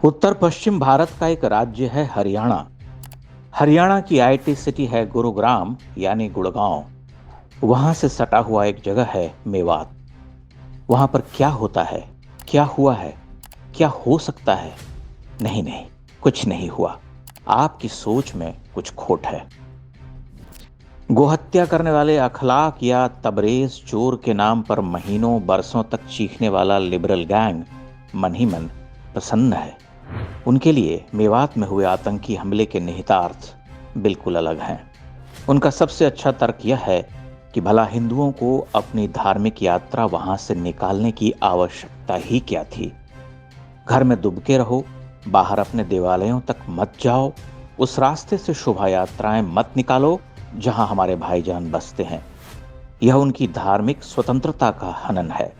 उत्तर पश्चिम भारत का एक राज्य है हरियाणा। हरियाणा की आईटी सिटी है गुरुग्राम यानी गुड़गांव। वहां से सटा हुआ एक जगह है मेवात। वहां पर क्या होता है, क्या हुआ है, क्या हो सकता है? नहीं नहीं, कुछ नहीं हुआ। आपकी सोच में कुछ खोट है। गोहत्या करने वाले अखलाक या तबरेज चोर के नाम पर महीनों बरसों तक चीखने वाला लिबरल गैंग मन ही मन प्रसन्न है। उनके लिए मेवात में हुए आतंकी हमले के निहितार्थ बिल्कुल अलग हैं। उनका सबसे अच्छा तर्क यह है कि भला हिंदुओं को अपनी धार्मिक यात्रा वहां से निकालने की आवश्यकता ही क्या थी। घर में दुबके रहो, बाहर अपने देवालयों तक मत जाओ, उस रास्ते से शोभा यात्राएं मत निकालो जहां हमारे भाईजान बसते हैं। यह उनकी धार्मिक स्वतंत्रता का हनन है।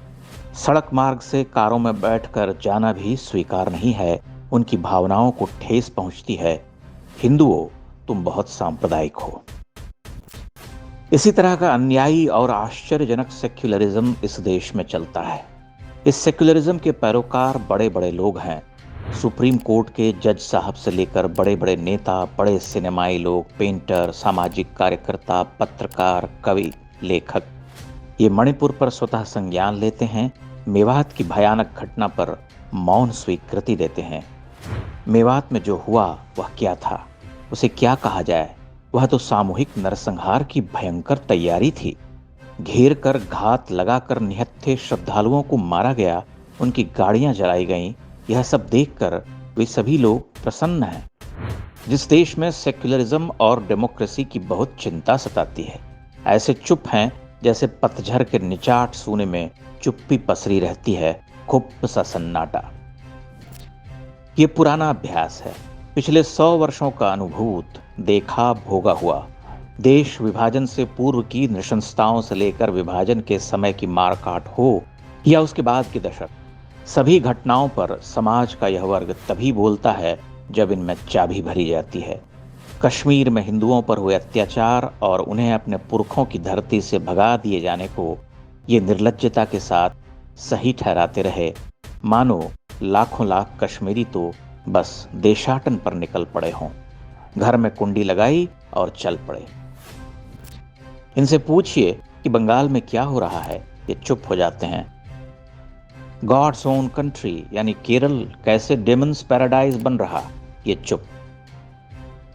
सड़क मार्ग से कारों में बैठकर जाना भी स्वीकार नहीं है। उनकी भावनाओं को ठेस पहुंचती है। हिंदुओं, तुम बहुत सांप्रदायिक हो। इसी तरह का अन्यायी और आश्चर्यजनक सेक्युलरिज्म इस देश में चलता है। इस सेक्युलरिज्म के पैरोकार बड़े बड़े लोग हैं। सुप्रीम कोर्ट के जज साहब से लेकर बड़े बड़े नेता, बड़े सिनेमाई लोग, पेंटर, सामाजिक कार्यकर्ता, पत्रकार, कवि, लेखक, ये मणिपुर पर स्वतः संज्ञान लेते हैं। मेवात की भयानक घटना पर मौन स्वीकृति देते हैं। मेवात में जो हुआ वह क्या था, उसे क्या कहा जाए? वह तो सामूहिक नरसंहार की भयंकर तैयारी थी। घेर कर, घात लगाकर निहत्थे श्रद्धालुओं को मारा गया, उनकी गाड़ियां जलाई गईं। यह सब देखकर वे सभी लोग प्रसन्न हैं। जिस देश में सेक्युलरिज्म और डेमोक्रेसी की बहुत चिंता सताती है, ऐसे चुप हैं जैसे पतझर के निचाट सूने में चुप्पी पसरी रहती है, खुप सा सन्नाटा। ये पुराना अभ्यास है, पिछले 100 वर्षों का अनुभूत, देखा भोगा हुआ। देश विभाजन से पूर्व की नृशंसताओं से लेकर विभाजन के समय की मारकाट हो या उसके बाद के दशक, सभी घटनाओं पर समाज का यह वर्ग तभी बोलता है जब इनमें चाबी भरी जाती है। कश्मीर में हिंदुओं पर हुए अत्याचार और उन्हें अपने पुरखों की धरती से भगा दिए जाने को ये निर्लज्जता के साथ सही ठहराते रहे, मानो लाखों लाख कश्मीरी तो बस देशाटन पर निकल पड़े हों। घर में कुंडी लगाई और चल पड़े। इनसे पूछिए कि बंगाल में क्या हो रहा है, ये चुप हो जाते हैं। गॉड्स ओन कंट्री यानी केरल कैसे डेमन्स पैराडाइज बन रहा, ये चुप।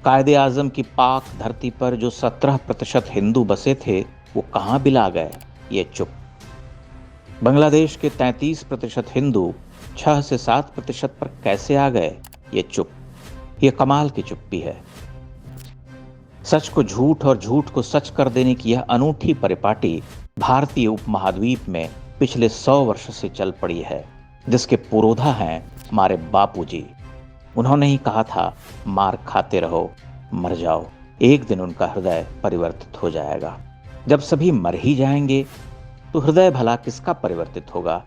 कायदे आजम की पाक धरती पर जो 17% हिंदू बसे थे, वो कहां बिला गए, ये चुप। बांग्लादेश के 33% हिंदू 6 से 7% पर कैसे आ गए, ये चुप। ये कमाल की चुप्पी है। सच को झूठ और झूठ को सच कर देने की यह अनूठी परिपाटी भारतीय उपमहाद्वीप में पिछले 100 वर्ष से चल पड़ी है, जिसके पुरोधा हैं हमारे बापूजी। उन्होंने ही कहा था, मार खाते रहो, मर जाओ, एक दिन उनका हृदय परिवर्तित हो जाएगा। जब सभी मर ही जाएंगे तो हृदय भला किसका परिवर्तित होगा?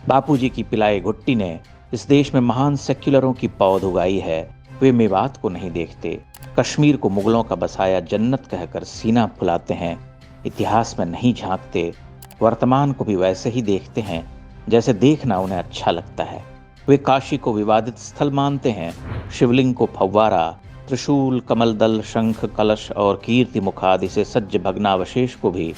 बापूजी की पिलाई घुट्टी ने इस देश में महान सेक्युलरों की पौध उगाई है। वे मेवात को नहीं देखते, कश्मीर को मुगलों का बसाया जन्नत कहकर सीना फुलाते हैं। इतिहास में नहीं झांकते, वर्तमान को भी वैसे ही देखते हैं जैसे देखना उन्हें अच्छा लगता है। वे काशी को विवादित स्थल मानते हैं, शिवलिंग को फव्वारा, त्रिशूल, कमलदल, शंख, कलश और कीर्ति मुख आदि से सज्ज भग्नावशेष को भी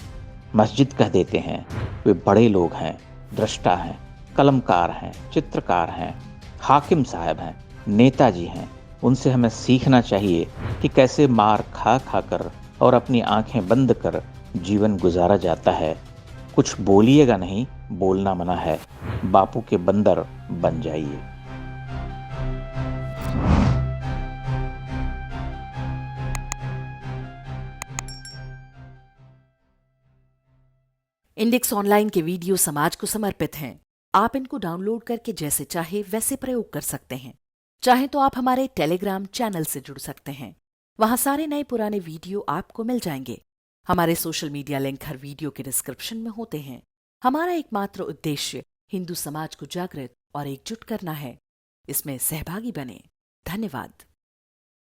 मस्जिद कह देते हैं। वे बड़े लोग हैं, दृष्टा हैं, कलमकार हैं, चित्रकार हैं, हाकिम साहब हैं, नेताजी हैं। उनसे हमें सीखना चाहिए कि कैसे मार खा खाकर और अपनी आंखें बंद कर जीवन गुजारा जाता है। कुछ बोलिएगा नहीं, बोलना मना है। बापू के बंदर बन जाइए। इंडेक्स ऑनलाइन के वीडियो समाज को समर्पित हैं। आप इनको डाउनलोड करके जैसे चाहे वैसे प्रयोग कर सकते हैं। चाहे तो आप हमारे टेलीग्राम चैनल से जुड़ सकते हैं। वहां सारे नए पुराने वीडियो आपको मिल जाएंगे। हमारे सोशल मीडिया लिंक हर वीडियो के डिस्क्रिप्शन में होते हैं। हमारा एकमात्र उद्देश्य हिंदू समाज को जागृत और एकजुट करना है। इसमें सहभागी बने। धन्यवाद।